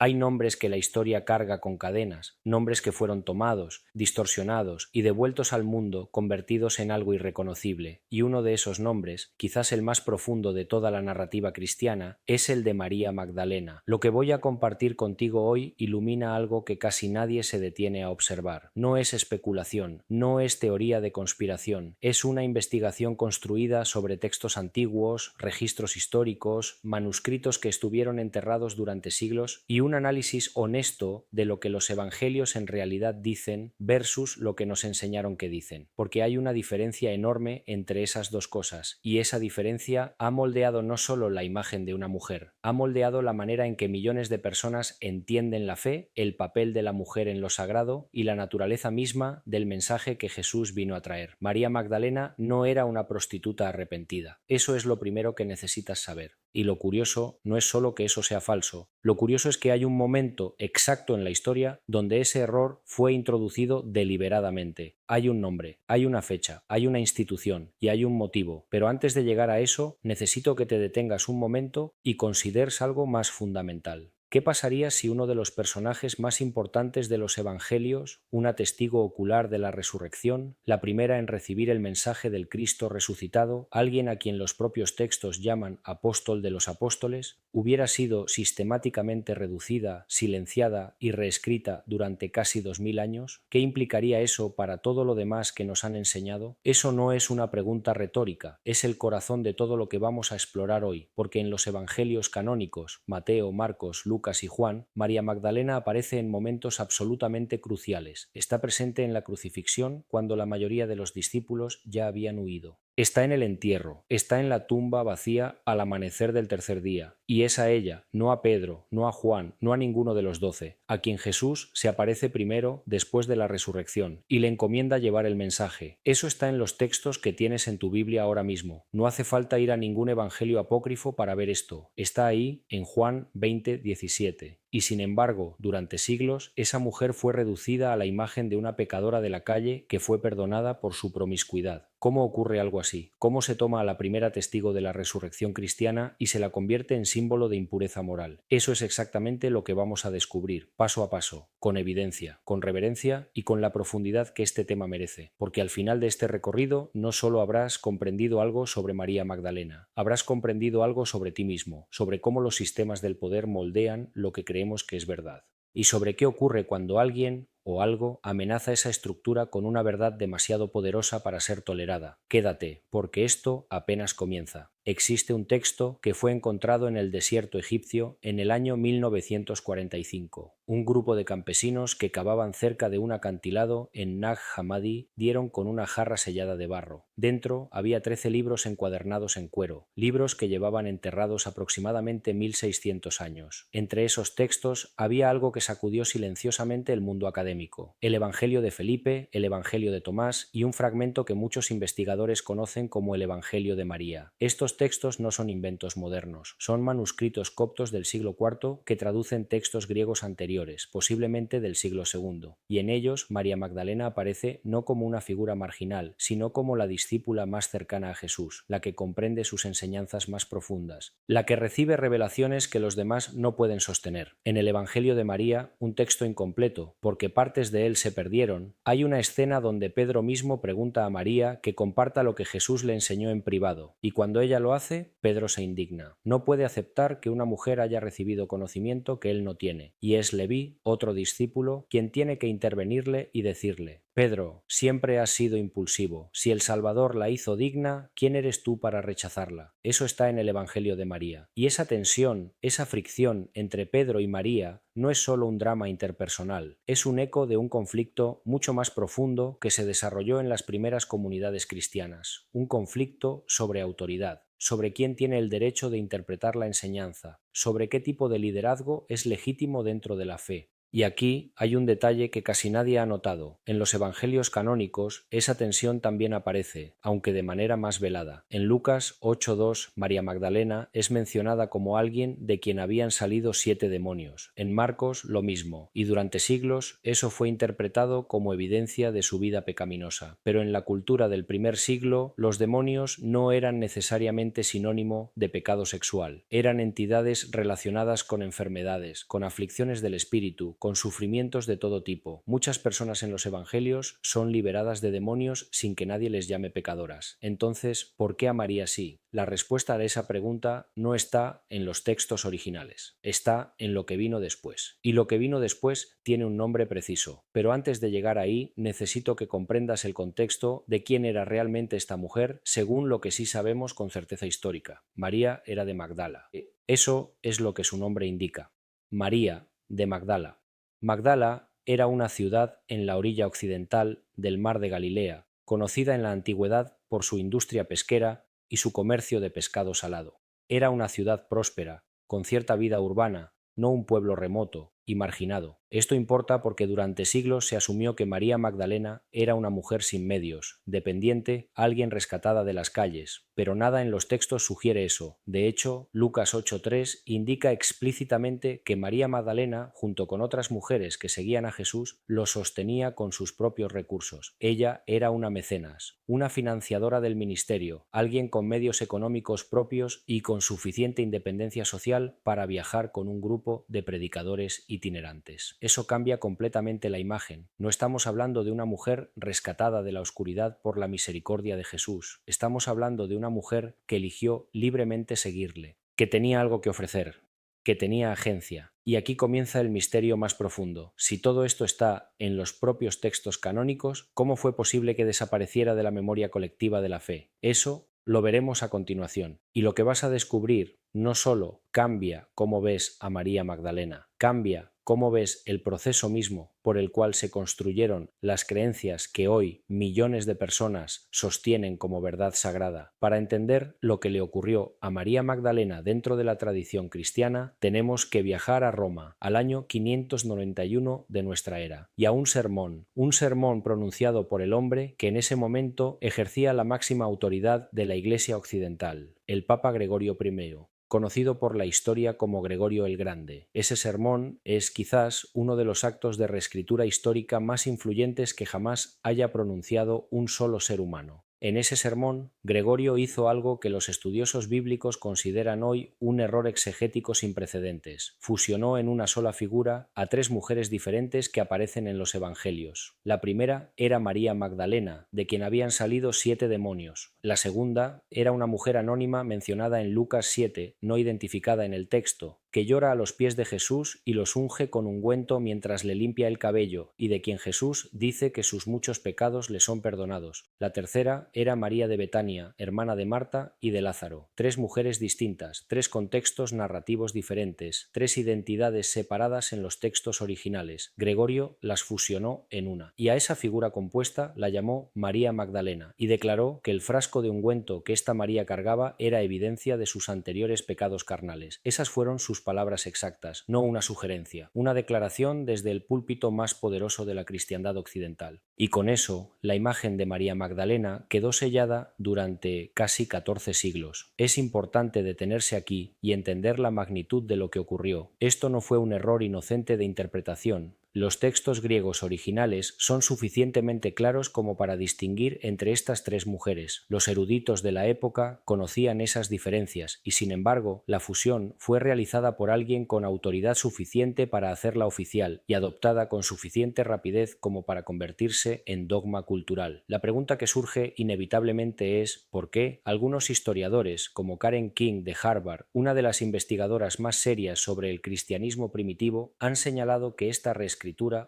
Hay nombres que la historia carga con cadenas, nombres que fueron tomados, distorsionados y devueltos al mundo, convertidos en algo irreconocible, y uno de esos nombres, quizás el más profundo de toda la narrativa cristiana, es el de María Magdalena. Lo que voy a compartir contigo hoy ilumina algo que casi nadie se detiene a observar. No es especulación, no es teoría de conspiración, es una investigación construida sobre textos antiguos, registros históricos, manuscritos que estuvieron enterrados durante siglos y un análisis honesto de lo que los evangelios en realidad dicen versus lo que nos enseñaron que dicen, porque hay una diferencia enorme entre esas dos cosas, y esa diferencia ha moldeado no solo la imagen de una mujer, ha moldeado la manera en que millones de personas entienden la fe, el papel de la mujer en lo sagrado y la naturaleza misma del mensaje que Jesús vino a traer. María Magdalena no era una prostituta arrepentida. Eso es lo primero que necesitas saber. Y lo curioso no es solo que eso sea falso, lo curioso es que hay un momento exacto en la historia donde ese error fue introducido deliberadamente. Hay un nombre, hay una fecha, hay una institución y hay un motivo, pero antes de llegar a eso necesito que te detengas un momento y consideres algo más fundamental. ¿Qué pasaría si uno de los personajes más importantes de los evangelios, una testigo ocular de la resurrección, la primera en recibir el mensaje del Cristo resucitado, alguien a quien los propios textos llaman apóstol de los apóstoles, hubiera sido sistemáticamente reducida, silenciada y reescrita durante casi 2000 años? ¿Qué implicaría eso para todo lo demás que nos han enseñado? Eso no es una pregunta retórica, es el corazón de todo lo que vamos a explorar hoy, porque en los evangelios canónicos, Mateo, Marcos, Lucas y Juan, María Magdalena aparece en momentos absolutamente cruciales. Está presente en la crucifixión cuando la mayoría de los discípulos ya habían huido. Está en el entierro, está en la tumba vacía al amanecer del tercer día, y es a ella, no a Pedro, no a Juan, no a ninguno de los 12, a quien Jesús se aparece primero después de la resurrección, y le encomienda llevar el mensaje. Eso está en los textos que tienes en tu Biblia ahora mismo. No hace falta ir a ningún evangelio apócrifo para ver esto. Está ahí en Juan 20:17. Y sin embargo, durante siglos, esa mujer fue reducida a la imagen de una pecadora de la calle que fue perdonada por su promiscuidad. ¿Cómo ocurre algo así? ¿Cómo se toma a la primera testigo de la resurrección cristiana y se la convierte en símbolo de impureza moral? Eso es exactamente lo que vamos a descubrir, paso a paso, con evidencia, con reverencia y con la profundidad que este tema merece, porque al final de este recorrido no solo habrás comprendido algo sobre María Magdalena, habrás comprendido algo sobre ti mismo, sobre cómo los sistemas del poder moldean lo que creemos que es verdad, y sobre qué ocurre cuando alguien o algo amenaza esa estructura con una verdad demasiado poderosa para ser tolerada. Quédate, porque esto apenas comienza. Existe un texto que fue encontrado en el desierto egipcio en el año 1945. Un grupo de campesinos que cavaban cerca de un acantilado en Nag Hammadi dieron con una jarra sellada de barro. Dentro había 13 libros encuadernados en cuero, libros que llevaban enterrados aproximadamente 1600 años. Entre esos textos había algo que sacudió silenciosamente el mundo académico: el Evangelio de Felipe, el Evangelio de Tomás y un fragmento que muchos investigadores conocen como el Evangelio de María. Estos textos no son inventos modernos, son manuscritos coptos del siglo IV que traducen textos griegos anteriores, posiblemente del siglo II, y en ellos María Magdalena aparece no como una figura marginal, sino como la discípula más cercana a Jesús, la que comprende sus enseñanzas más profundas, la que recibe revelaciones que los demás no pueden sostener. En el Evangelio de María, un texto incompleto, porque partes de él se perdieron, hay una escena donde Pedro mismo pregunta a María que comparta lo que Jesús le enseñó en privado, y cuando ella lo hace, Pedro se indigna. No puede aceptar que una mujer haya recibido conocimiento que él no tiene, y es Leví, otro discípulo, quien tiene que intervenirle y decirle: Pedro, siempre has sido impulsivo. Si el Salvador la hizo digna, ¿quién eres tú para rechazarla? Eso está en el Evangelio de María. Y esa tensión, esa fricción entre Pedro y María no es solo un drama interpersonal, es un eco de un conflicto mucho más profundo que se desarrolló en las primeras comunidades cristianas, un conflicto sobre autoridad, sobre quién tiene el derecho de interpretar la enseñanza, sobre qué tipo de liderazgo es legítimo dentro de la fe. Y aquí hay un detalle que casi nadie ha notado. En los evangelios canónicos esa tensión también aparece, aunque de manera más velada. En Lucas 8:2, María Magdalena es mencionada como alguien de quien habían salido 7 demonios. En Marcos lo mismo, y durante siglos eso fue interpretado como evidencia de su vida pecaminosa. Pero en la cultura del primer siglo, los demonios no eran necesariamente sinónimo de pecado sexual. Eran entidades relacionadas con enfermedades, con aflicciones del espíritu, con sufrimientos de todo tipo. Muchas personas en los evangelios son liberadas de demonios sin que nadie les llame pecadoras. Entonces, ¿por qué a María sí? La respuesta a esa pregunta no está en los textos originales, está en lo que vino después. Y lo que vino después tiene un nombre preciso. Pero antes de llegar ahí, necesito que comprendas el contexto de quién era realmente esta mujer, según lo que sí sabemos con certeza histórica. María era de Magdala. Eso es lo que su nombre indica. María de Magdala. Magdala era una ciudad en la orilla occidental del mar de Galilea, conocida en la antigüedad por su industria pesquera y su comercio de pescado salado. Era una ciudad próspera, con cierta vida urbana, no un pueblo remoto y marginado. Esto importa porque durante siglos se asumió que María Magdalena era una mujer sin medios, dependiente, alguien rescatada de las calles, pero nada en los textos sugiere eso. De hecho, Lucas 8:3 indica explícitamente que María Magdalena, junto con otras mujeres que seguían a Jesús, lo sostenía con sus propios recursos. Ella era una mecenas, una financiadora del ministerio, alguien con medios económicos propios y con suficiente independencia social para viajar con un grupo de predicadores itinerantes. Eso cambia completamente la imagen. No estamos hablando de una mujer rescatada de la oscuridad por la misericordia de Jesús. Estamos hablando de una mujer que eligió libremente seguirle, que tenía algo que ofrecer, que tenía agencia. Y aquí comienza el misterio más profundo. Si todo esto está en los propios textos canónicos, ¿cómo fue posible que desapareciera de la memoria colectiva de la fe? Eso lo veremos a continuación. Y lo que vas a descubrir no solo cambia cómo ves a María Magdalena, cambia cómo ves el proceso mismo por el cual se construyeron las creencias que hoy millones de personas sostienen como verdad sagrada. Para entender lo que le ocurrió a María Magdalena dentro de la tradición cristiana, tenemos que viajar a Roma, al año 591 de nuestra era, y a un sermón pronunciado por el hombre que en ese momento ejercía la máxima autoridad de la Iglesia occidental, el Papa Gregorio I, conocido por la historia como Gregorio el Grande. Ese sermón es quizás uno de los actos de reescritura histórica más influyentes que jamás haya pronunciado un solo ser humano. En ese sermón, Gregorio hizo algo que los estudiosos bíblicos consideran hoy un error exegético sin precedentes. Fusionó en una sola figura a 3 mujeres diferentes que aparecen en los evangelios. La primera era María Magdalena, de quien habían salido 7 demonios. La segunda era una mujer anónima mencionada en Lucas 7, no identificada en el texto, que llora a los pies de Jesús y los unge con ungüento mientras le limpia el cabello, y de quien Jesús dice que sus muchos pecados le son perdonados. La tercera era María de Betania, hermana de Marta y de Lázaro. 3 mujeres distintas, 3 contextos narrativos diferentes, 3 identidades separadas en los textos originales. Gregorio las fusionó en una, y a esa figura compuesta la llamó María Magdalena, y declaró que el frasco de ungüento que esta María cargaba era evidencia de sus anteriores pecados carnales. Esas fueron sus palabras exactas, no una sugerencia, una declaración desde el púlpito más poderoso de la cristiandad occidental. Y con eso, la imagen de María Magdalena quedó sellada durante casi 14 siglos. Es importante detenerse aquí y entender la magnitud de lo que ocurrió. Esto no fue un error inocente de interpretación. Los textos griegos originales son suficientemente claros como para distinguir entre estas 3 mujeres. Los eruditos de la época conocían esas diferencias y, sin embargo, la fusión fue realizada por alguien con autoridad suficiente para hacerla oficial y adoptada con suficiente rapidez como para convertirse en dogma cultural. La pregunta que surge inevitablemente es ¿por qué algunos historiadores, como Karen King de Harvard, una de las investigadoras más serias sobre el cristianismo primitivo, han señalado que esta reescritura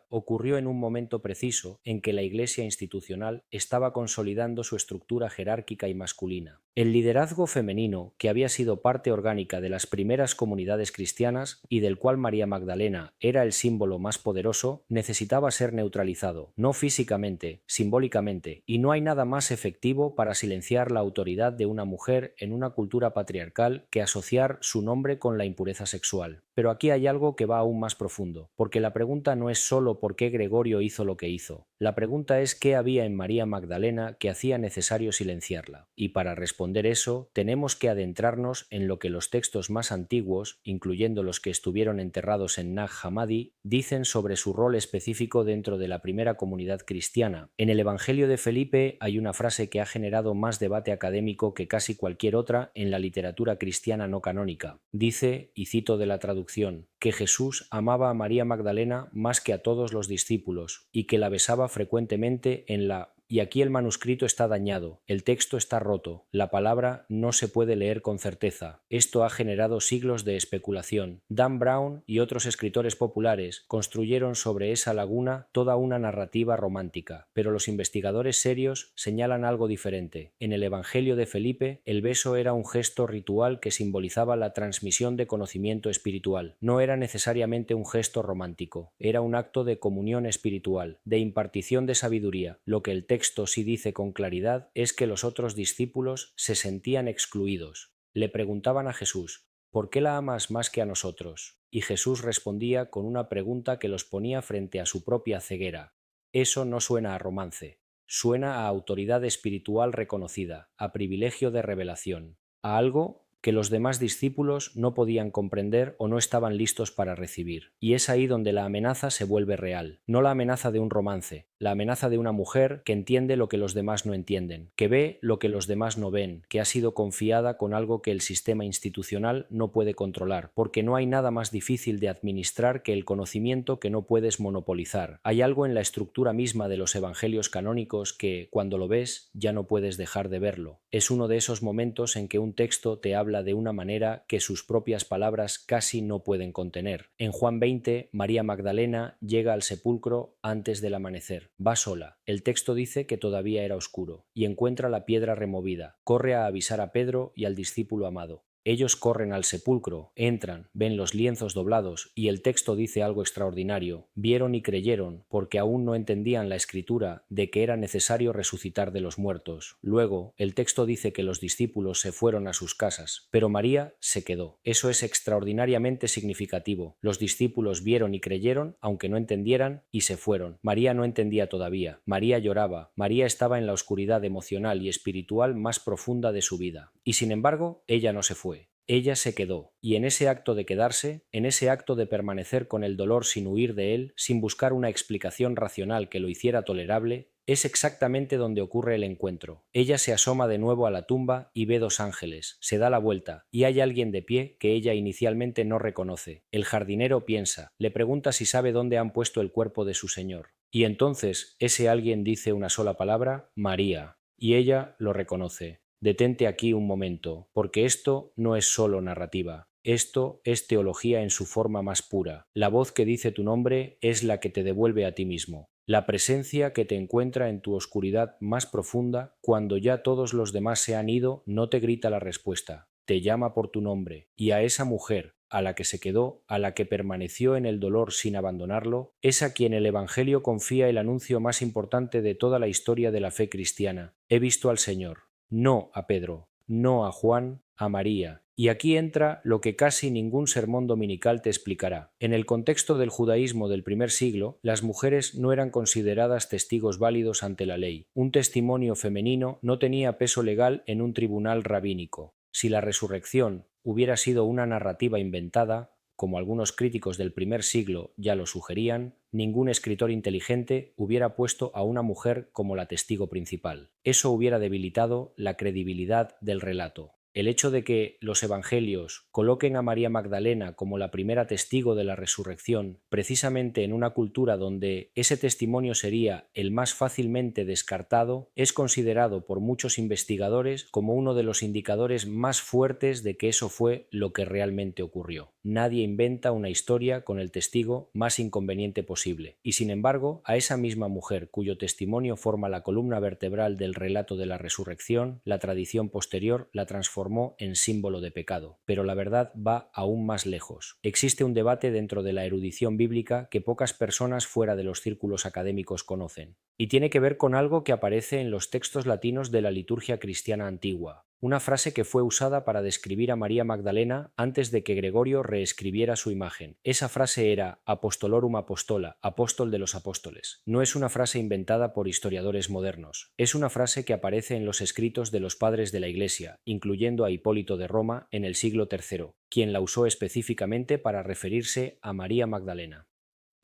ocurrió en un momento preciso en que la Iglesia institucional estaba consolidando su estructura jerárquica y masculina? El liderazgo femenino, que había sido parte orgánica de las primeras comunidades cristianas y del cual María Magdalena era el símbolo más poderoso, necesitaba ser neutralizado, no físicamente, simbólicamente, y no hay nada más efectivo para silenciar la autoridad de una mujer en una cultura patriarcal que asociar su nombre con la impureza sexual. Pero aquí hay algo que va aún más profundo, porque la pregunta no es solo por qué Gregorio hizo lo que hizo. La pregunta es qué había en María Magdalena que hacía necesario silenciarla. Y para responder eso, tenemos que adentrarnos en lo que los textos más antiguos, incluyendo los que estuvieron enterrados en Nag Hammadi, dicen sobre su rol específico dentro de la primera comunidad cristiana. En el Evangelio de Felipe hay una frase que ha generado más debate académico que casi cualquier otra en la literatura cristiana no canónica. Dice, y cito de la traducción, que Jesús amaba a María Magdalena más que a todos los discípulos y que la besaba frecuentemente en la... Y aquí el manuscrito está dañado, el texto está roto, la palabra no se puede leer con certeza. Esto ha generado siglos de especulación. Dan Brown y otros escritores populares construyeron sobre esa laguna toda una narrativa romántica, pero los investigadores serios señalan algo diferente. En el Evangelio de Felipe, el beso era un gesto ritual que simbolizaba la transmisión de conocimiento espiritual. No era necesariamente un gesto romántico, era un acto de comunión espiritual, de impartición de sabiduría. Lo que el texto sí dice con claridad es que los otros discípulos se sentían excluidos. Le preguntaban a Jesús, ¿por qué la amas más que a nosotros? Y Jesús respondía con una pregunta que los ponía frente a su propia ceguera. Eso no suena a romance, suena a autoridad espiritual reconocida, a privilegio de revelación, a algo que los demás discípulos no podían comprender o no estaban listos para recibir. Y es ahí donde la amenaza se vuelve real, no la amenaza de un romance, la amenaza de una mujer que entiende lo que los demás no entienden, que ve lo que los demás no ven, que ha sido confiada con algo que el sistema institucional no puede controlar, porque no hay nada más difícil de administrar que el conocimiento que no puedes monopolizar. Hay algo en la estructura misma de los evangelios canónicos que, cuando lo ves, ya no puedes dejar de verlo. Es uno de esos momentos en que un texto te habla de una manera que sus propias palabras casi no pueden contener. En Juan 20, María Magdalena llega al sepulcro antes del amanecer. Va sola. El texto dice que todavía era oscuro, y encuentra la piedra removida. Corre a avisar a Pedro y al discípulo amado. Ellos corren al sepulcro, entran, ven los lienzos doblados, y el texto dice algo extraordinario. Vieron y creyeron, porque aún no entendían la escritura de que era necesario resucitar de los muertos. Luego, el texto dice que los discípulos se fueron a sus casas, pero María se quedó. Eso es extraordinariamente significativo. Los discípulos vieron y creyeron, aunque no entendieran, y se fueron. María no entendía todavía. María lloraba. María estaba en la oscuridad emocional y espiritual más profunda de su vida. Y sin embargo, ella no se fue. Ella se quedó, y en ese acto de quedarse, en ese acto de permanecer con el dolor sin huir de él, sin buscar una explicación racional que lo hiciera tolerable, es exactamente donde ocurre el encuentro. Ella se asoma de nuevo a la tumba y ve dos ángeles, se da la vuelta, y hay alguien de pie que ella inicialmente no reconoce. El jardinero piensa, le pregunta si sabe dónde han puesto el cuerpo de su señor. Y entonces ese alguien dice una sola palabra, María, y ella lo reconoce. Detente aquí un momento, porque esto no es solo narrativa. Esto es teología en su forma más pura. La voz que dice tu nombre es la que te devuelve a ti mismo. La presencia que te encuentra en tu oscuridad más profunda, cuando ya todos los demás se han ido, no te grita la respuesta. Te llama por tu nombre. Y a esa mujer, a la que se quedó, a la que permaneció en el dolor sin abandonarlo, es a quien el Evangelio confía el anuncio más importante de toda la historia de la fe cristiana. He visto al Señor. No a Pedro, no a Juan, a María. Y aquí entra lo que casi ningún sermón dominical te explicará. En el contexto del judaísmo del primer siglo, las mujeres no eran consideradas testigos válidos ante la ley. Un testimonio femenino no tenía peso legal en un tribunal rabínico. Si la resurrección hubiera sido una narrativa inventada, como algunos críticos del primer siglo ya lo sugerían, ningún escritor inteligente hubiera puesto a una mujer como la testigo principal. Eso hubiera debilitado la credibilidad del relato. El hecho de que los evangelios coloquen a María Magdalena como la primera testigo de la resurrección, precisamente en una cultura donde ese testimonio sería el más fácilmente descartado, es considerado por muchos investigadores como uno de los indicadores más fuertes de que eso fue lo que realmente ocurrió. Nadie inventa una historia con el testigo más inconveniente posible, y sin embargo, a esa misma mujer cuyo testimonio forma la columna vertebral del relato de la resurrección, la tradición posterior la transformó en símbolo de pecado. Pero la verdad va aún más lejos. Existe un debate dentro de la erudición bíblica que pocas personas fuera de los círculos académicos conocen, y tiene que ver con algo que aparece en los textos latinos de la liturgia cristiana antigua. Una frase que fue usada para describir a María Magdalena antes de que Gregorio reescribiera su imagen. Esa frase era Apostolorum Apostola, apóstol de los apóstoles. No es una frase inventada por historiadores modernos. Es una frase que aparece en los escritos de los padres de la Iglesia, incluyendo a Hipólito de Roma en el siglo III, quien la usó específicamente para referirse a María Magdalena.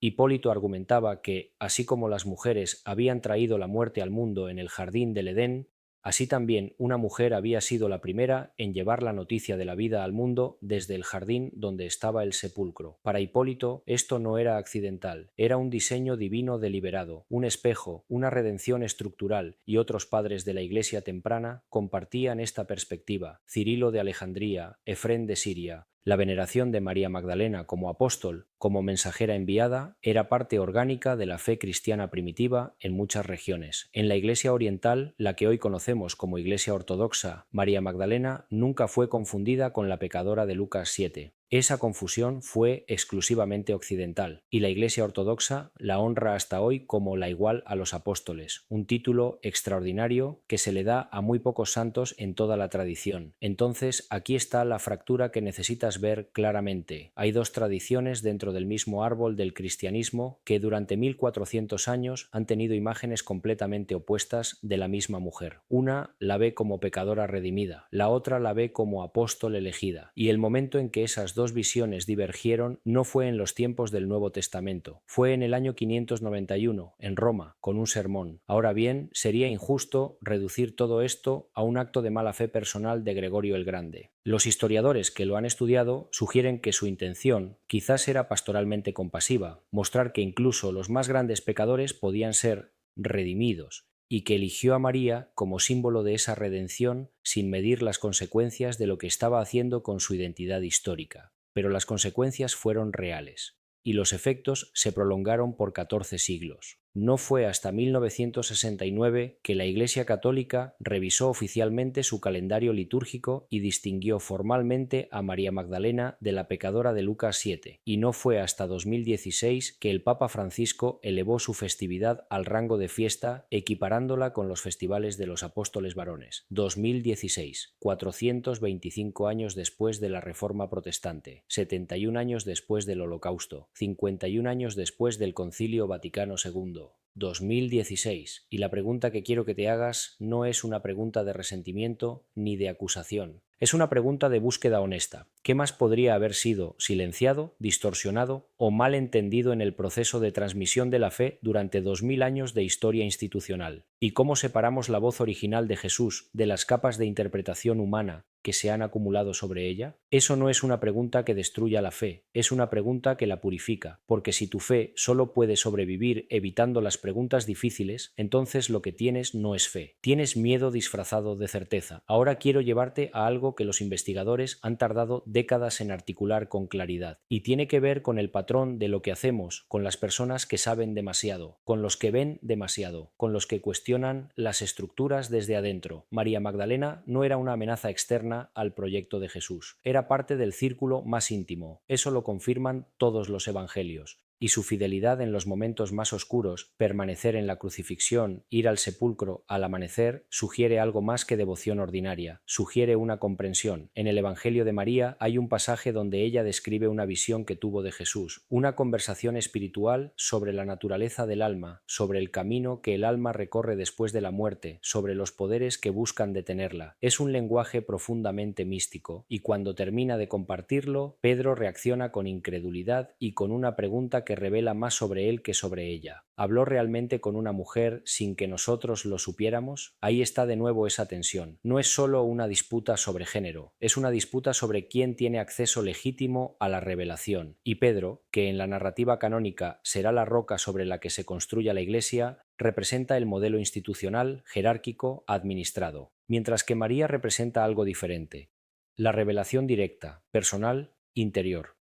Hipólito argumentaba que, así como las mujeres habían traído la muerte al mundo en el jardín del Edén, así también una mujer había sido la primera en llevar la noticia de la vida al mundo desde el jardín donde estaba el sepulcro. Para Hipólito esto no era accidental, era un diseño divino deliberado, un espejo, una redención estructural, y otros padres de la Iglesia temprana compartían esta perspectiva. Cirilo de Alejandría, Efrén de Siria. La veneración de María Magdalena como apóstol, como mensajera enviada, era parte orgánica de la fe cristiana primitiva en muchas regiones. En la Iglesia oriental, la que hoy conocemos como Iglesia ortodoxa, María Magdalena nunca fue confundida con la pecadora de Lucas 7. Esa confusión fue exclusivamente occidental, y la Iglesia ortodoxa la honra hasta hoy como la igual a los apóstoles, un título extraordinario que se le da a muy pocos santos en toda la tradición. Entonces, aquí está la fractura que necesitas ver claramente. Hay dos tradiciones dentro del mismo árbol del cristianismo que durante 1400 años han tenido imágenes completamente opuestas de la misma mujer. Una la ve como pecadora redimida, la otra la ve como apóstol elegida, y el momento en que esas dos visiones divergieron no fue en los tiempos del Nuevo Testamento, fue en el año 591, en Roma, con un sermón. Ahora bien, sería injusto reducir todo esto a un acto de mala fe personal de Gregorio el Grande. Los historiadores que lo han estudiado sugieren que su intención quizás era pastoralmente compasiva, mostrar que incluso los más grandes pecadores podían ser redimidos, y que eligió a María como símbolo de esa redención sin medir las consecuencias de lo que estaba haciendo con su identidad histórica. Pero las consecuencias fueron reales, y los efectos se prolongaron por 14 siglos. No fue hasta 1969 que la Iglesia Católica revisó oficialmente su calendario litúrgico y distinguió formalmente a María Magdalena de la pecadora de Lucas 7, y no fue hasta 2016 que el Papa Francisco elevó su festividad al rango de fiesta, equiparándola con los festivales de los apóstoles varones. 2016, 425 años después de la Reforma Protestante, 71 años después del Holocausto, 51 años después del Concilio Vaticano II. 2016, y la pregunta que quiero que te hagas no es una pregunta de resentimiento ni de acusación. Es una pregunta de búsqueda honesta. ¿Qué más podría haber sido silenciado, distorsionado o mal entendido en el proceso de transmisión de la fe durante 2000 años de historia institucional? ¿Y cómo separamos la voz original de Jesús de las capas de interpretación humana que se han acumulado sobre ella? Eso no es una pregunta que destruya la fe, es una pregunta que la purifica, porque si tu fe solo puede sobrevivir evitando las preguntas difíciles, entonces lo que tienes no es fe. Tienes miedo disfrazado de certeza. Ahora quiero llevarte a algo que los investigadores han tardado décadas en articular con claridad, y tiene que ver con el patrón de lo que hacemos con las personas que saben demasiado, con los que ven demasiado, con los que cuestionan las estructuras desde adentro. María Magdalena no era una amenaza externa al proyecto de Jesús, era parte del círculo más íntimo. Eso lo confirman todos los evangelios. Y su fidelidad en los momentos más oscuros, permanecer en la crucifixión, ir al sepulcro al amanecer, sugiere algo más que devoción ordinaria, sugiere una comprensión. En el Evangelio de María hay un pasaje donde ella describe una visión que tuvo de Jesús, una conversación espiritual sobre la naturaleza del alma, sobre el camino que el alma recorre después de la muerte, sobre los poderes que buscan detenerla. Es un lenguaje profundamente místico, y cuando termina de compartirlo, Pedro reacciona con incredulidad y con una pregunta que que revela más sobre él que sobre ella. ¿Habló realmente con una mujer sin que nosotros lo supiéramos? Ahí está de nuevo esa tensión. No es solo una disputa sobre género, es una disputa sobre quién tiene acceso legítimo a la revelación. Y Pedro, que en la narrativa canónica será la roca sobre la que se construya la Iglesia, representa el modelo institucional, jerárquico, administrado, mientras que María representa algo diferente: la revelación directa, personal, interior.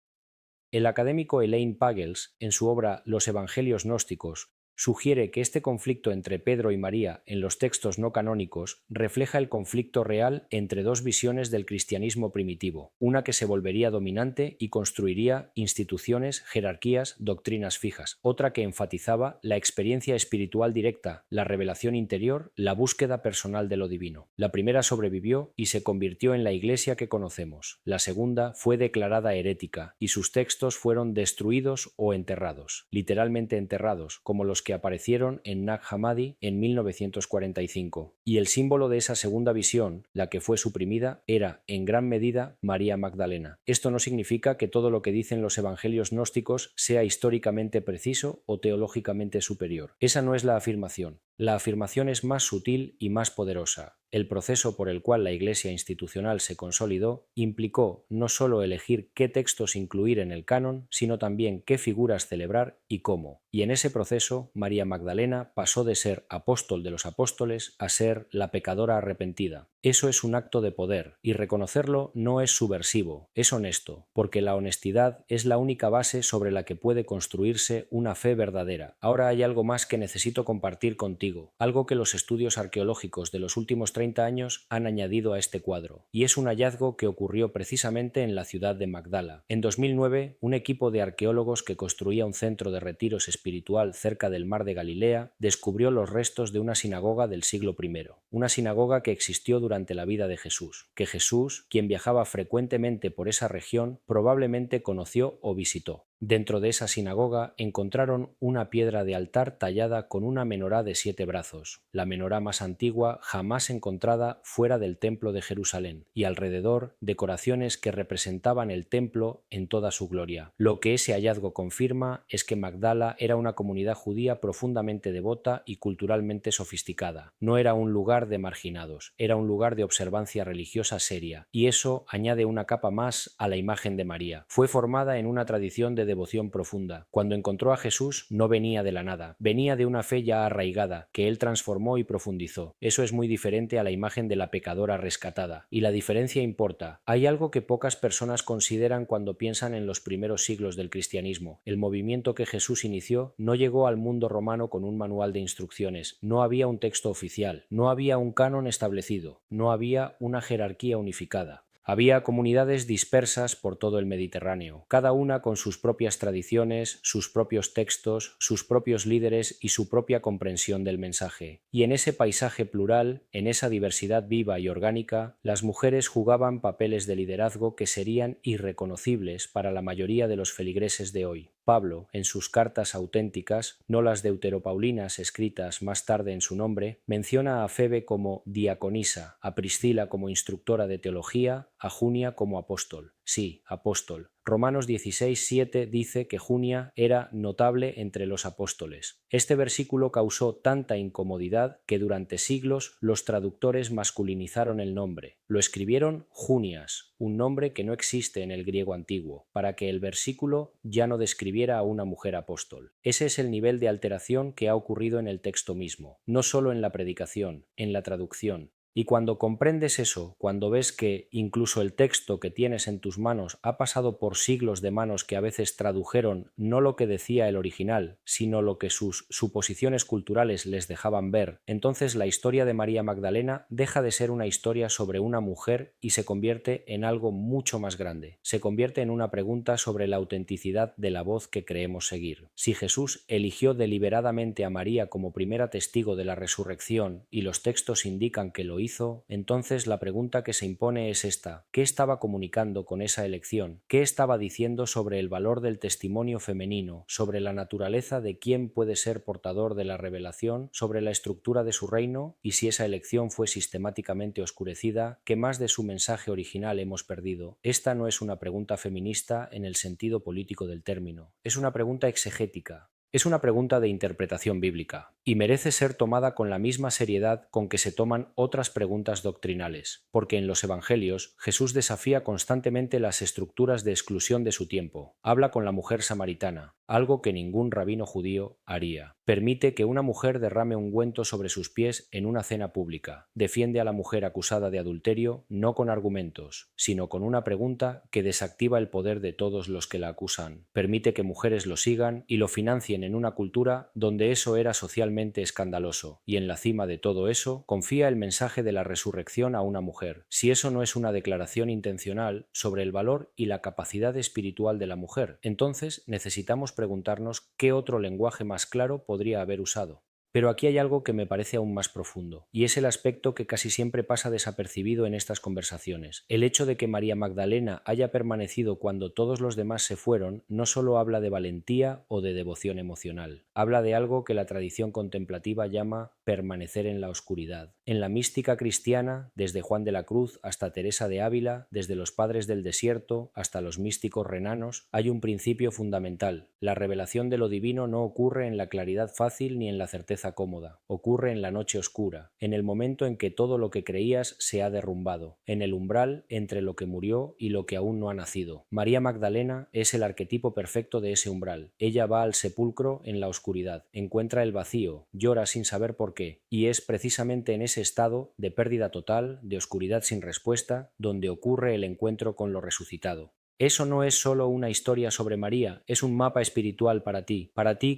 El académico Elaine Pagels, en su obra Los Evangelios Gnósticos, sugiere que este conflicto entre Pedro y María en los textos no canónicos refleja el conflicto real entre dos visiones del cristianismo primitivo, una que se volvería dominante y construiría instituciones, jerarquías, doctrinas fijas, otra que enfatizaba la experiencia espiritual directa, la revelación interior, la búsqueda personal de lo divino. La primera sobrevivió y se convirtió en la Iglesia que conocemos. La segunda fue declarada herética y sus textos fueron destruidos o enterrados, literalmente enterrados, como los que aparecieron en Nag Hammadi en 1945. Y el símbolo de esa segunda visión, la que fue suprimida, era, en gran medida, María Magdalena. Esto no significa que todo lo que dicen los evangelios gnósticos sea históricamente preciso o teológicamente superior. Esa no es la afirmación. La afirmación es más sutil y más poderosa. El proceso por el cual la Iglesia institucional se consolidó implicó no solo elegir qué textos incluir en el canon, sino también qué figuras celebrar y cómo. Y en ese proceso, María Magdalena pasó de ser apóstol de los apóstoles a ser la pecadora arrepentida. Eso es un acto de poder, y reconocerlo no es subversivo, es honesto, porque la honestidad es la única base sobre la que puede construirse una fe verdadera. Ahora hay algo más que necesito compartir contigo, algo que los estudios arqueológicos de los últimos 30 años han añadido a este cuadro, y es un hallazgo que ocurrió precisamente en la ciudad de Magdala. En 2009, un equipo de arqueólogos que construía un centro de retiros espiritual cerca del mar de Galilea descubrió los restos de una sinagoga del siglo I, una sinagoga que existió durante la vida de Jesús, que Jesús, quien viajaba frecuentemente por esa región, probablemente conoció o visitó. Dentro de esa sinagoga encontraron una piedra de altar tallada con una menorá de 7 brazos, la menorá más antigua jamás encontrada fuera del templo de Jerusalén, y alrededor decoraciones que representaban el templo en toda su gloria. Lo que ese hallazgo confirma es que Magdala era una comunidad judía profundamente devota y culturalmente sofisticada. No era un lugar de marginados, era un lugar de observancia religiosa seria, y eso añade una capa más a la imagen de María. Fue formada en una tradición de devoción profunda. Cuando encontró a Jesús no venía de la nada, venía de una fe ya arraigada, que él transformó y profundizó. Eso es muy diferente a la imagen de la pecadora rescatada. Y la diferencia importa. Hay algo que pocas personas consideran cuando piensan en los primeros siglos del cristianismo. El movimiento que Jesús inició no llegó al mundo romano con un manual de instrucciones, no había un texto oficial, no había un canon establecido, no había una jerarquía unificada. Había comunidades dispersas por todo el Mediterráneo, cada una con sus propias tradiciones, sus propios textos, sus propios líderes y su propia comprensión del mensaje. Y en ese paisaje plural, en esa diversidad viva y orgánica, las mujeres jugaban papeles de liderazgo que serían irreconocibles para la mayoría de los feligreses de hoy. Pablo, en sus cartas auténticas, no las deuteropaulinas escritas más tarde en su nombre, menciona a Febe como diaconisa, a Priscila como instructora de teología, a Junia como apóstol. Sí, apóstol. Romanos 16:7 dice que Junia era notable entre los apóstoles. Este versículo causó tanta incomodidad que durante siglos los traductores masculinizaron el nombre. Lo escribieron Junias, un nombre que no existe en el griego antiguo, para que el versículo ya no describiera a una mujer apóstol. Ese es el nivel de alteración que ha ocurrido en el texto mismo, no solo en la predicación, en la traducción. Y cuando comprendes eso, cuando ves que incluso el texto que tienes en tus manos ha pasado por siglos de manos que a veces tradujeron no lo que decía el original, sino lo que sus suposiciones culturales les dejaban ver, entonces la historia de María Magdalena deja de ser una historia sobre una mujer y se convierte en algo mucho más grande. Se convierte en una pregunta sobre la autenticidad de la voz que creemos seguir. Si Jesús eligió deliberadamente a María como primera testigo de la resurrección y los textos indican que lo hizo hizo, entonces la pregunta que se impone es esta: ¿qué estaba comunicando con esa elección? ¿Qué estaba diciendo sobre el valor del testimonio femenino, sobre la naturaleza de quién puede ser portador de la revelación, sobre la estructura de su reino? Y si esa elección fue sistemáticamente oscurecida, ¿qué más de su mensaje original hemos perdido? Esta no es una pregunta feminista en el sentido político del término, es una pregunta exegética. Es una pregunta de interpretación bíblica, y merece ser tomada con la misma seriedad con que se toman otras preguntas doctrinales, porque en los Evangelios Jesús desafía constantemente las estructuras de exclusión de su tiempo. Habla con la mujer samaritana, algo que ningún rabino judío haría. Permite que una mujer derrame ungüento sobre sus pies en una cena pública. Defiende a la mujer acusada de adulterio no con argumentos, sino con una pregunta que desactiva el poder de todos los que la acusan. Permite que mujeres lo sigan y lo financien en una cultura donde eso era socialmente escandaloso, y en la cima de todo eso confía el mensaje de la resurrección a una mujer. Si eso no es una declaración intencional sobre el valor y la capacidad espiritual de la mujer, entonces necesitamos preguntarnos qué otro lenguaje más claro podría haber usado. Pero aquí hay algo que me parece aún más profundo, y es el aspecto que casi siempre pasa desapercibido en estas conversaciones. El hecho de que María Magdalena haya permanecido cuando todos los demás se fueron no solo habla de valentía o de devoción emocional, habla de algo que la tradición contemplativa llama permanecer en la oscuridad. En la mística cristiana, desde Juan de la Cruz hasta Teresa de Ávila, desde los padres del desierto hasta los místicos renanos, hay un principio fundamental: la revelación de lo divino no ocurre en la claridad fácil ni en la certeza cómoda, ocurre en la noche oscura, en el momento en que todo lo que creías se ha derrumbado, en el umbral entre lo que murió y lo que aún no ha nacido. María Magdalena es el arquetipo perfecto de ese umbral. Ella va al sepulcro en la oscuridad, encuentra el vacío, llora sin saber por qué, y es precisamente en ese estado de pérdida total, de oscuridad sin respuesta, donde ocurre el encuentro con lo resucitado. Eso no es solo una historia sobre María, es un mapa espiritual para ti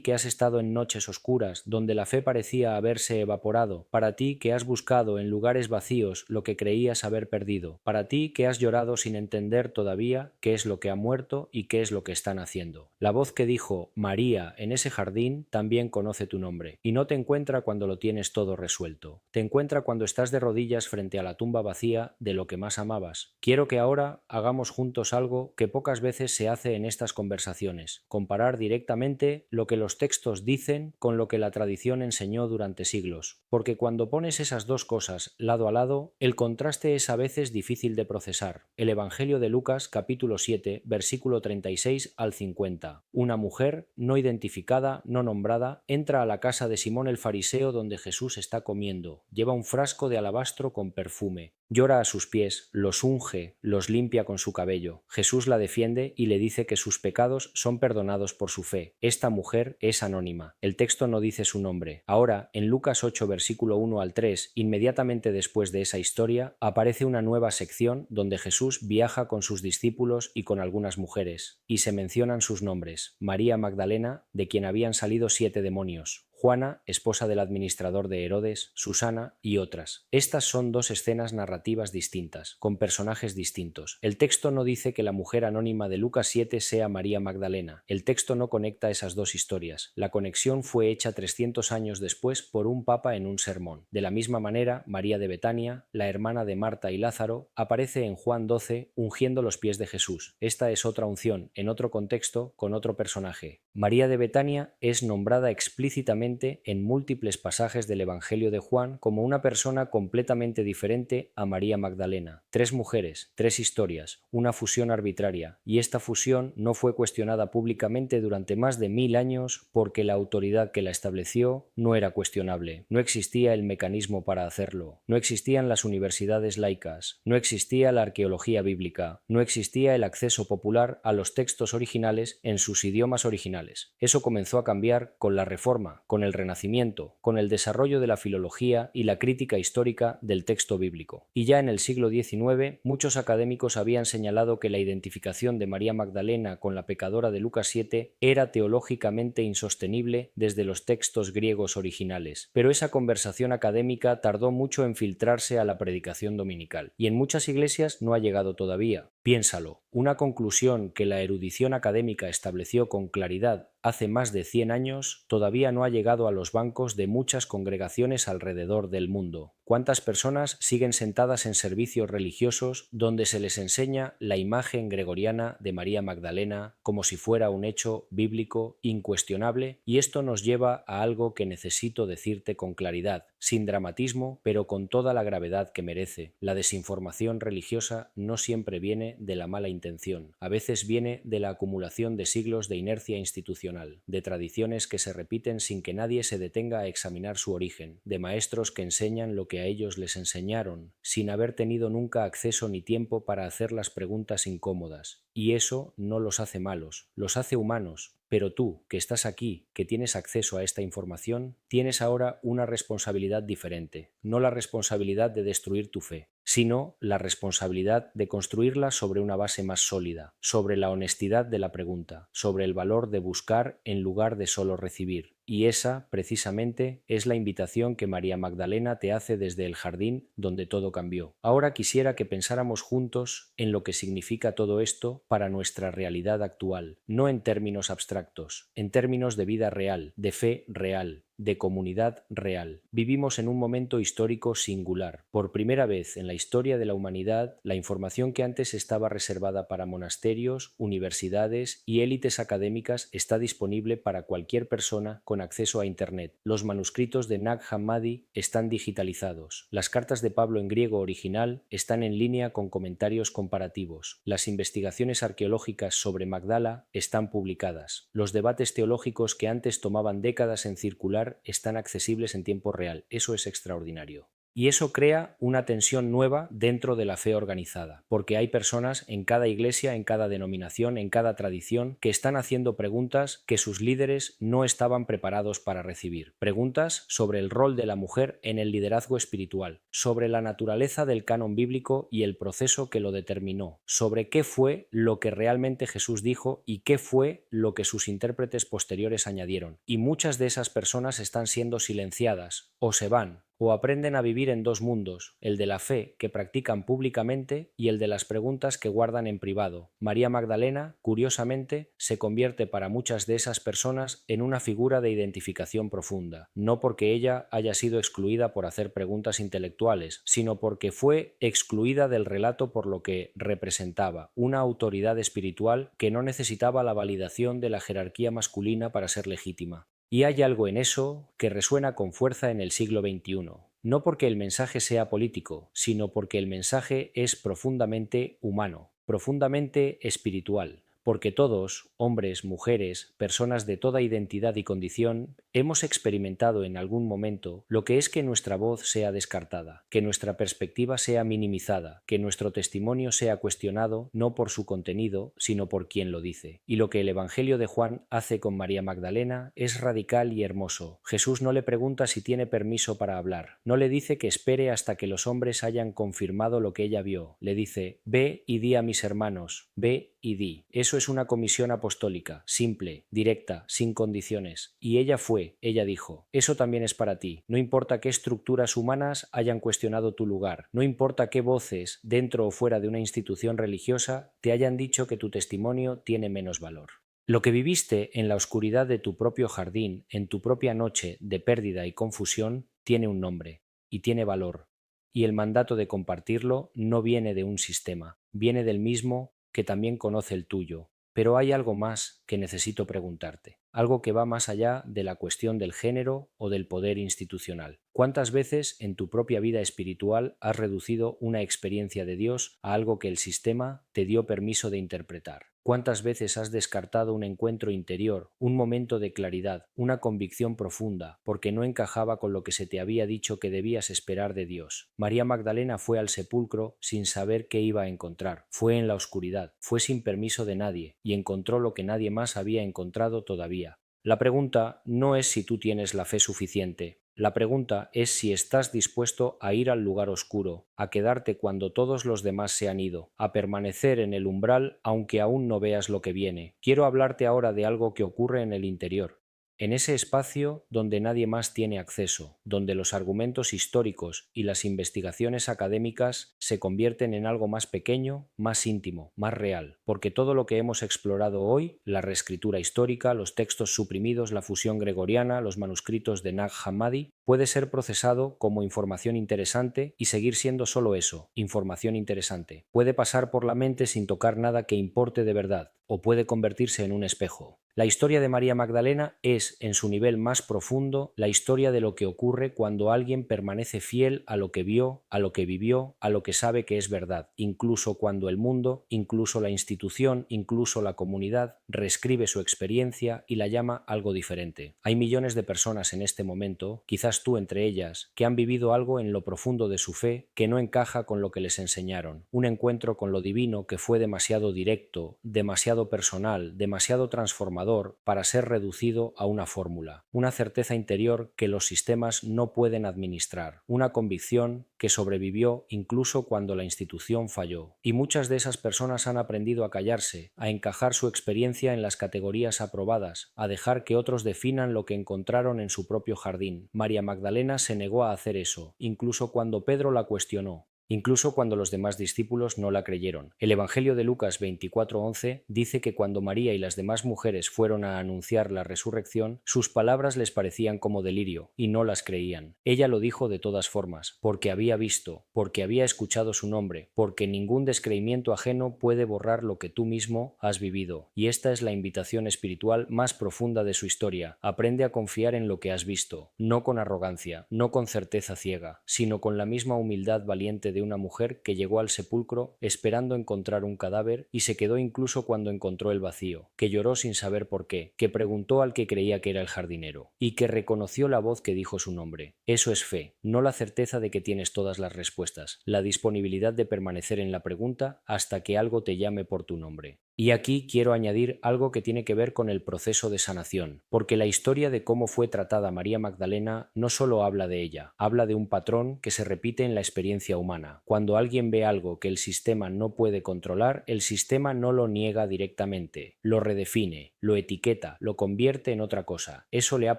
que has estado en noches oscuras, donde la fe parecía haberse evaporado, para ti que has buscado en lugares vacíos lo que creías haber perdido, para ti que has llorado sin entender todavía qué es lo que ha muerto y qué es lo que están haciendo. La voz que dijo María en ese jardín también conoce tu nombre, y no te encuentra cuando lo tienes todo resuelto. Te encuentra cuando estás de rodillas frente a la tumba vacía de lo que más amabas. Quiero que ahora hagamos juntos algo que pocas veces se hace en estas conversaciones: comparar directamente lo que los textos dicen con lo que la tradición enseñó durante siglos. Porque cuando pones esas dos cosas lado a lado, el contraste es a veces difícil de procesar. El Evangelio de Lucas, capítulo 7, versículo 36 al 50. Una mujer, no identificada, no nombrada, entra a la casa de Simón el fariseo donde Jesús está comiendo. Lleva un frasco de alabastro con perfume. Llora a sus pies, los unge, los limpia con su cabello. Jesús la defiende y le dice que sus pecados son perdonados por su fe. Esta mujer es anónima. El texto no dice su nombre. Ahora, en Lucas 8, versículo 1 al 3, inmediatamente después de esa historia, aparece una nueva sección donde Jesús viaja con sus discípulos y con algunas mujeres, y se mencionan sus nombres: María Magdalena, de quien habían salido 7 demonios; Juana, esposa del administrador de Herodes; Susana y otras. Estas son dos escenas narrativas distintas, con personajes distintos. El texto no dice que la mujer anónima de Lucas 7 sea María Magdalena. El texto no conecta esas dos historias. La conexión fue hecha 300 años después por un papa en un sermón. De la misma manera, María de Betania, la hermana de Marta y Lázaro, aparece en Juan 12 ungiendo los pies de Jesús. Esta es otra unción, en otro contexto, con otro personaje. María de Betania es nombrada explícitamente en múltiples pasajes del Evangelio de Juan como una persona completamente diferente a María Magdalena. 3 mujeres, 3 historias, una fusión arbitraria, y esta fusión no fue cuestionada públicamente durante más de 1000 años porque la autoridad que la estableció no era cuestionable. No existía el mecanismo para hacerlo, no existían las universidades laicas, no existía la arqueología bíblica, no existía el acceso popular a los textos originales en sus idiomas originales. Eso comenzó a cambiar con la Reforma, con el Renacimiento, con el desarrollo de la filología y la crítica histórica del texto bíblico. Y ya en el siglo XIX, muchos académicos habían señalado que la identificación de María Magdalena con la pecadora de Lucas 7 era teológicamente insostenible desde los textos griegos originales. Pero esa conversación académica tardó mucho en filtrarse a la predicación dominical, y en muchas iglesias no ha llegado todavía. Piénsalo, una conclusión que la erudición académica estableció con claridad hace más de 100 años todavía no ha llegado a los bancos de muchas congregaciones alrededor del mundo. ¿Cuántas personas siguen sentadas en servicios religiosos donde se les enseña la imagen gregoriana de María Magdalena como si fuera un hecho bíblico incuestionable? Y esto nos lleva a algo que necesito decirte con claridad, sin dramatismo, pero con toda la gravedad que merece. La desinformación religiosa no siempre viene de la mala intención, a veces viene de la acumulación de siglos de inercia institucional, de tradiciones que se repiten sin que nadie se detenga a examinar su origen, de maestros que enseñan lo que a ellos les enseñaron, sin haber tenido nunca acceso ni tiempo para hacer las preguntas incómodas. Y eso no los hace malos, los hace humanos. Pero tú, que estás aquí, que tienes acceso a esta información, tienes ahora una responsabilidad diferente, no la responsabilidad de destruir tu fe, sino la responsabilidad de construirla sobre una base más sólida, sobre la honestidad de la pregunta, sobre el valor de buscar en lugar de solo recibir. Y esa, precisamente, es la invitación que María Magdalena te hace desde el jardín donde todo cambió. Ahora quisiera que pensáramos juntos en lo que significa todo esto para nuestra realidad actual, no en términos abstractos, en términos de vida real, de fe real, de comunidad real. Vivimos en un momento histórico singular. Por primera vez en la historia de la humanidad, la información que antes estaba reservada para monasterios, universidades y élites académicas está disponible para cualquier persona con acceso a Internet. Los manuscritos de Nag Hammadi están digitalizados. Las cartas de Pablo en griego original están en línea con comentarios comparativos. Las investigaciones arqueológicas sobre Magdala están publicadas. Los debates teológicos que antes tomaban décadas en circular están accesibles en tiempo real. Eso es extraordinario. Y eso crea una tensión nueva dentro de la fe organizada, porque hay personas en cada iglesia, en cada denominación, en cada tradición, que están haciendo preguntas que sus líderes no estaban preparados para recibir. Preguntas sobre el rol de la mujer en el liderazgo espiritual, sobre la naturaleza del canon bíblico y el proceso que lo determinó, sobre qué fue lo que realmente Jesús dijo y qué fue lo que sus intérpretes posteriores añadieron. Y muchas de esas personas están siendo silenciadas o se van, o aprenden a vivir en dos mundos, el de la fe que practican públicamente y el de las preguntas que guardan en privado. María Magdalena, curiosamente, se convierte para muchas de esas personas en una figura de identificación profunda, no porque ella haya sido excluida por hacer preguntas intelectuales, sino porque fue excluida del relato por lo que representaba, una autoridad espiritual que no necesitaba la validación de la jerarquía masculina para ser legítima. Y hay algo en eso que resuena con fuerza en el siglo XXI, no porque el mensaje sea político, sino porque el mensaje es profundamente humano, profundamente espiritual, porque todos, hombres, mujeres, personas de toda identidad y condición, hemos experimentado en algún momento lo que es que nuestra voz sea descartada, que nuestra perspectiva sea minimizada, que nuestro testimonio sea cuestionado no por su contenido, sino por quien lo dice. Y lo que el Evangelio de Juan hace con María Magdalena es radical y hermoso. Jesús no le pregunta si tiene permiso para hablar, no le dice que espere hasta que los hombres hayan confirmado lo que ella vio, le dice: ve y di a mis hermanos, ve y di. Eso es una comisión apostólica, simple, directa, sin condiciones. Y ella fue, ella dijo: eso también es para ti. No importa qué estructuras humanas hayan cuestionado tu lugar, no importa qué voces, dentro o fuera de una institución religiosa, te hayan dicho que tu testimonio tiene menos valor. Lo que viviste en la oscuridad de tu propio jardín, en tu propia noche de pérdida y confusión, tiene un nombre y tiene valor. Y el mandato de compartirlo no viene de un sistema, viene del mismo que también conoce el tuyo. Pero hay algo más que necesito preguntarte, algo que va más allá de la cuestión del género o del poder institucional. ¿Cuántas veces en tu propia vida espiritual has reducido una experiencia de Dios a algo que el sistema te dio permiso de interpretar? ¿Cuántas veces has descartado un encuentro interior, un momento de claridad, una convicción profunda, porque no encajaba con lo que se te había dicho que debías esperar de Dios? María Magdalena fue al sepulcro sin saber qué iba a encontrar. Fue en la oscuridad, fue sin permiso de nadie, y encontró lo que nadie más había encontrado todavía. La pregunta no es si tú tienes la fe suficiente. La pregunta es si estás dispuesto a ir al lugar oscuro, a quedarte cuando todos los demás se han ido, a permanecer en el umbral aunque aún no veas lo que viene. Quiero hablarte ahora de algo que ocurre en el interior. en ese espacio donde nadie más tiene acceso, donde los argumentos históricos y las investigaciones académicas se convierten en algo más pequeño, más íntimo, más real, porque todo lo que hemos explorado hoy, la reescritura histórica, los textos suprimidos, la fusión gregoriana, los manuscritos de Nag Hammadi, puede ser procesado como información interesante y seguir siendo solo eso, información interesante. Puede pasar por la mente sin tocar nada que importe de verdad, o puede convertirse en un espejo. La historia de María Magdalena es, en su nivel más profundo, la historia de lo que ocurre cuando alguien permanece fiel a lo que vio, a lo que vivió, a lo que sabe que es verdad, incluso cuando el mundo, incluso la institución, incluso la comunidad, reescribe su experiencia y la llama algo diferente. Hay millones de personas en este momento, quizás tú entre ellas, que han vivido algo en lo profundo de su fe que no encaja con lo que les enseñaron, un encuentro con lo divino que fue demasiado directo, demasiado personal, demasiado transformador para ser reducido a una fórmula, una certeza interior que los sistemas no pueden administrar, una convicción que sobrevivió incluso cuando la institución falló. Y muchas de esas personas han aprendido a callarse, a encajar su experiencia en las categorías aprobadas, a dejar que otros definan lo que encontraron en su propio jardín. María Magdalena se negó a hacer eso, incluso cuando Pedro la cuestionó. Incluso cuando los demás discípulos no la creyeron. El Evangelio de Lucas 24:11 dice que cuando María y las demás mujeres fueron a anunciar la resurrección, sus palabras les parecían como delirio, y no las creían. Ella lo dijo de todas formas, porque había visto, porque había escuchado su nombre, porque ningún descreimiento ajeno puede borrar lo que tú mismo has vivido. Y esta es la invitación espiritual más profunda de su historia. Aprende a confiar en lo que has visto, no con arrogancia, no con certeza ciega, sino con la misma humildad valiente de una mujer que llegó al sepulcro esperando encontrar un cadáver y se quedó incluso cuando encontró el vacío, que lloró sin saber por qué, que preguntó al que creía que era el jardinero, y que reconoció la voz que dijo su nombre. Eso es fe, no la certeza de que tienes todas las respuestas, la disponibilidad de permanecer en la pregunta hasta que algo te llame por tu nombre. Y aquí quiero añadir algo que tiene que ver con el proceso de sanación, porque la historia de cómo fue tratada María Magdalena no solo habla de ella, habla de un patrón que se repite en la experiencia humana. Cuando alguien ve algo que el sistema no puede controlar, el sistema no lo niega directamente, lo redefine, lo etiqueta, lo convierte en otra cosa. Eso le ha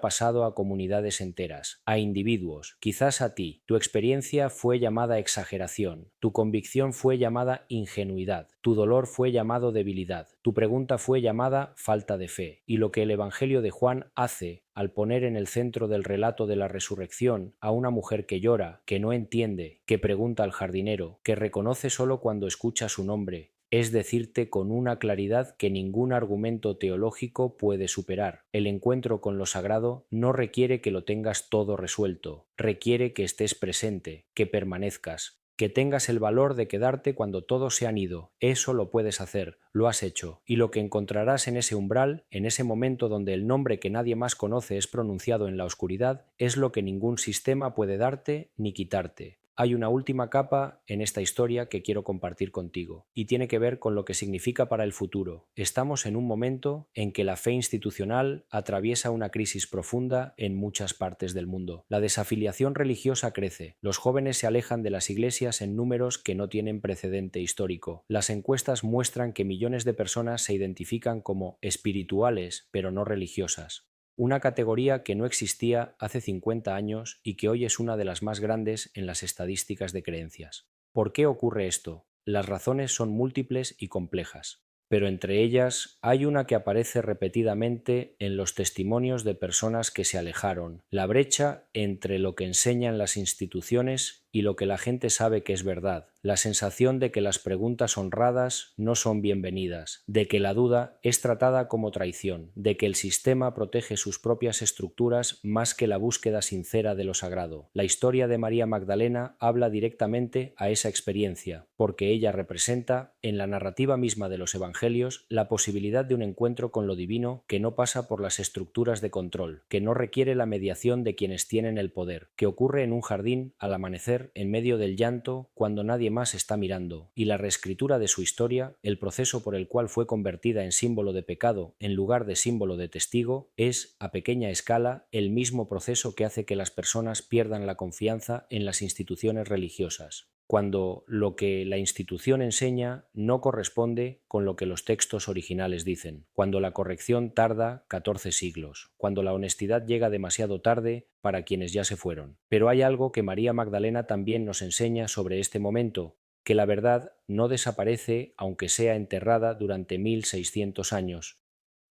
pasado a comunidades enteras, a individuos, quizás a ti. Tu experiencia fue llamada exageración, tu convicción fue llamada ingenuidad, tu dolor fue llamado debilidad. Tu pregunta fue llamada falta de fe, y lo que el Evangelio de Juan hace al poner en el centro del relato de la resurrección a una mujer que llora, que no entiende, que pregunta al jardinero, que reconoce solo cuando escucha su nombre, es decirte con una claridad que ningún argumento teológico puede superar. El encuentro con lo sagrado no requiere que lo tengas todo resuelto, requiere que estés presente, que permanezcas, que tengas el valor de quedarte cuando todos se han ido. Eso lo puedes hacer, lo has hecho, y lo que encontrarás en ese umbral, en ese momento donde el nombre que nadie más conoce es pronunciado en la oscuridad, es lo que ningún sistema puede darte ni quitarte. Hay una última capa en esta historia que quiero compartir contigo, y tiene que ver con lo que significa para el futuro. Estamos en un momento en que la fe institucional atraviesa una crisis profunda en muchas partes del mundo. La desafiliación religiosa crece, los jóvenes se alejan de las iglesias en números que no tienen precedente histórico. Las encuestas muestran que millones de personas se identifican como espirituales, pero no religiosas. Una categoría que no existía hace 50 años y que hoy es una de las más grandes en las estadísticas de creencias. ¿Por qué ocurre esto? Las razones son múltiples y complejas, pero entre ellas hay una que aparece repetidamente en los testimonios de personas que se alejaron: la brecha entre lo que enseñan las instituciones y lo que la gente sabe que es verdad, la sensación de que las preguntas honradas no son bienvenidas, de que la duda es tratada como traición, de que el sistema protege sus propias estructuras más que la búsqueda sincera de lo sagrado. La historia de María Magdalena habla directamente a esa experiencia, porque ella representa, en la narrativa misma de los evangelios, la posibilidad de un encuentro con lo divino que no pasa por las estructuras de control, que no requiere la mediación de quienes tienen el poder, que ocurre en un jardín al amanecer en medio del llanto cuando nadie más está mirando, y la reescritura de su historia, el proceso por el cual fue convertida en símbolo de pecado en lugar de símbolo de testigo, es, a pequeña escala, el mismo proceso que hace que las personas pierdan la confianza en las instituciones religiosas. cuando lo que la institución enseña no corresponde con lo que los textos originales dicen, cuando la corrección tarda 14 siglos, cuando la honestidad llega demasiado tarde para quienes ya se fueron. Pero hay algo que María Magdalena también nos enseña sobre este momento, que la verdad no desaparece aunque sea enterrada durante 1600 años,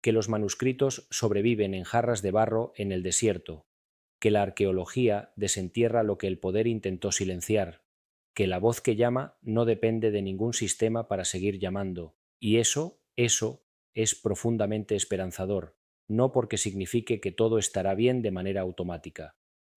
que los manuscritos sobreviven en jarras de barro en el desierto, que la arqueología desentierra lo que el poder intentó silenciar, que la voz que llama no depende de ningún sistema para seguir llamando, y eso es profundamente esperanzador, no porque signifique que todo estará bien de manera automática,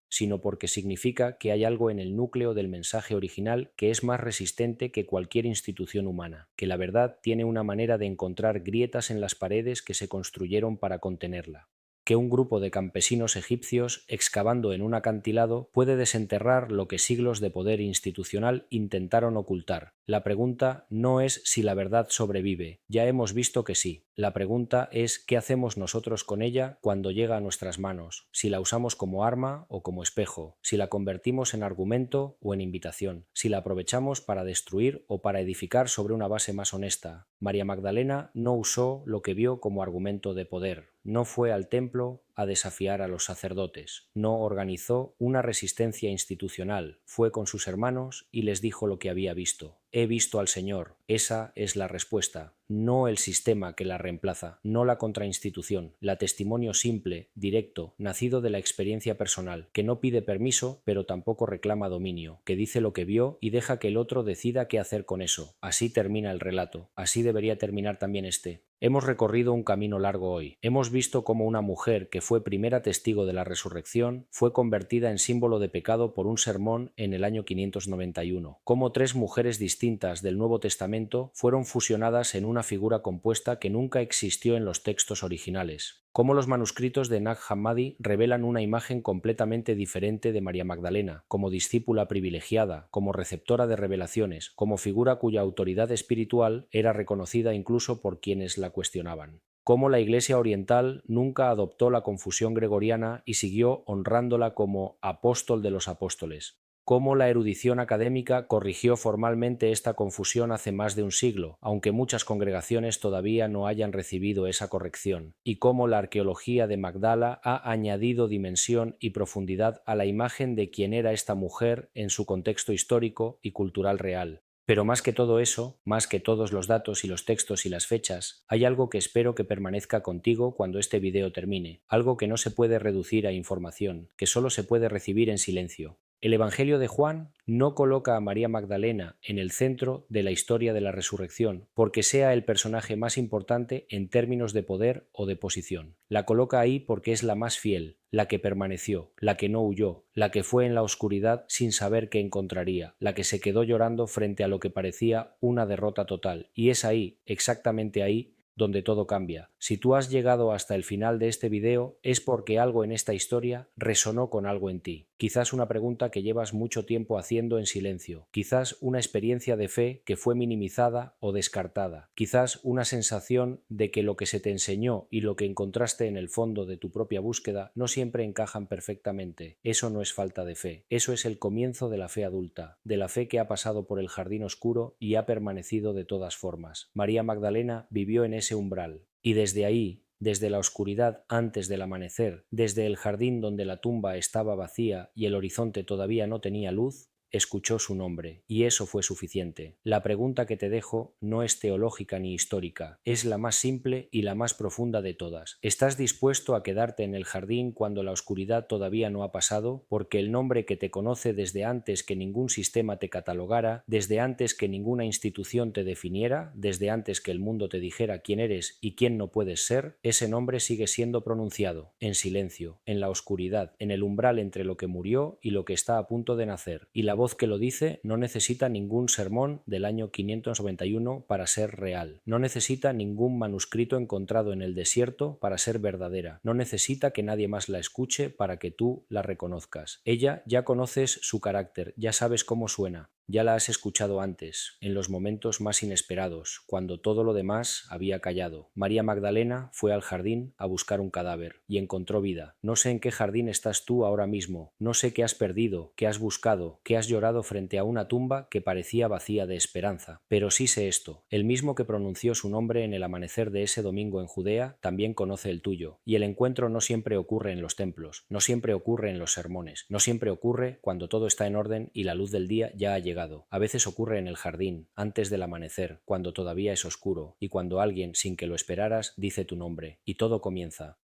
sino porque significa que hay algo en el núcleo del mensaje original que es más resistente que cualquier institución humana, que la verdad tiene una manera de encontrar grietas en las paredes que se construyeron para contenerla, que un grupo de campesinos egipcios excavando en un acantilado puede desenterrar lo que siglos de poder institucional intentaron ocultar. La pregunta no es si la verdad sobrevive, ya hemos visto que sí. La pregunta es qué hacemos nosotros con ella cuando llega a nuestras manos, si la usamos como arma o como espejo, si la convertimos en argumento o en invitación, si la aprovechamos para destruir o para edificar sobre una base más honesta. María Magdalena no usó lo que vio como argumento de poder, no fue al templo a desafiar a los sacerdotes, no organizó una resistencia institucional, fue con sus hermanos y les dijo lo que había visto. He visto al Señor. Esa es la respuesta, no el sistema que la reemplaza, no la contrainstitución, la testimonio simple, directo, nacido de la experiencia personal, que no pide permiso pero tampoco reclama dominio, que dice lo que vio y deja que el otro decida qué hacer con eso. Así termina el relato, así debería terminar también este. Hemos recorrido un camino largo hoy. Hemos visto cómo una mujer que fue primera testigo de la resurrección fue convertida en símbolo de pecado por un sermón en el año 591. Cómo tres mujeres distintas del Nuevo Testamento fueron fusionadas en una figura compuesta que nunca existió en los textos originales. Cómo los manuscritos de Nag Hammadi revelan una imagen completamente diferente de María Magdalena, como discípula privilegiada, como receptora de revelaciones, como figura cuya autoridad espiritual era reconocida incluso por quienes la cuestionaban. Cómo la Iglesia oriental nunca adoptó la confusión gregoriana y siguió honrándola como apóstol de los apóstoles. Cómo la erudición académica corrigió formalmente esta confusión hace más de un siglo, aunque muchas congregaciones todavía no hayan recibido esa corrección, y cómo la arqueología de Magdala ha añadido dimensión y profundidad a la imagen de quién era esta mujer en su contexto histórico y cultural real. Pero más que todo eso, más que todos los datos y los textos y las fechas, hay algo que espero que permanezca contigo cuando este video termine, algo que no se puede reducir a información, que solo se puede recibir en silencio. El Evangelio de Juan no coloca a María Magdalena en el centro de la historia de la resurrección, porque sea el personaje más importante en términos de poder o de posición. La coloca ahí porque es la más fiel, la que permaneció, la que no huyó, la que fue en la oscuridad sin saber qué encontraría, la que se quedó llorando frente a lo que parecía una derrota total. Y es ahí, exactamente ahí, donde todo cambia. Si tú has llegado hasta el final de este video es porque algo en esta historia resonó con algo en ti. Quizás una pregunta que llevas mucho tiempo haciendo en silencio. Quizás una experiencia de fe que fue minimizada o descartada. Quizás una sensación de que lo que se te enseñó y lo que encontraste en el fondo de tu propia búsqueda no siempre encajan perfectamente. Eso no es falta de fe. Eso es el comienzo de la fe adulta, de la fe que ha pasado por el jardín oscuro y ha permanecido de todas formas. María Magdalena vivió en ese umbral. Y desde ahí, desde la oscuridad antes del amanecer, desde el jardín donde la tumba estaba vacía y el horizonte todavía no tenía luz, escuchó su nombre, y eso fue suficiente. La pregunta que te dejo no es teológica ni histórica, es la más simple y la más profunda de todas. ¿Estás dispuesto a quedarte en el jardín cuando la oscuridad todavía no ha pasado? Porque el nombre que te conoce desde antes que ningún sistema te catalogara, desde antes que ninguna institución te definiera, desde antes que el mundo te dijera quién eres y quién no puedes ser, ese nombre sigue siendo pronunciado, en silencio, en la oscuridad, en el umbral entre lo que murió y lo que está a punto de nacer, y la voz que lo dice no necesita ningún sermón del año 591 para ser real, no necesita ningún manuscrito encontrado en el desierto para ser verdadera, no necesita que nadie más la escuche para que tú la reconozcas. Ella ya conoces su carácter, ya sabes cómo suena. Ya la has escuchado antes, en los momentos más inesperados, cuando todo lo demás había callado. María Magdalena fue al jardín a buscar un cadáver y encontró vida. No sé en qué jardín estás tú ahora mismo, no sé qué has perdido, qué has buscado, qué has llorado frente a una tumba que parecía vacía de esperanza. Pero sí sé esto, el mismo que pronunció su nombre en el amanecer de ese domingo en Judea, también conoce el tuyo. Y el encuentro no siempre ocurre en los templos, no siempre ocurre en los sermones, no siempre ocurre cuando todo está en orden y la luz del día ya ha llegado. A veces ocurre en el jardín, antes del amanecer, cuando todavía es oscuro, y cuando alguien, sin que lo esperaras, dice tu nombre, y todo comienza.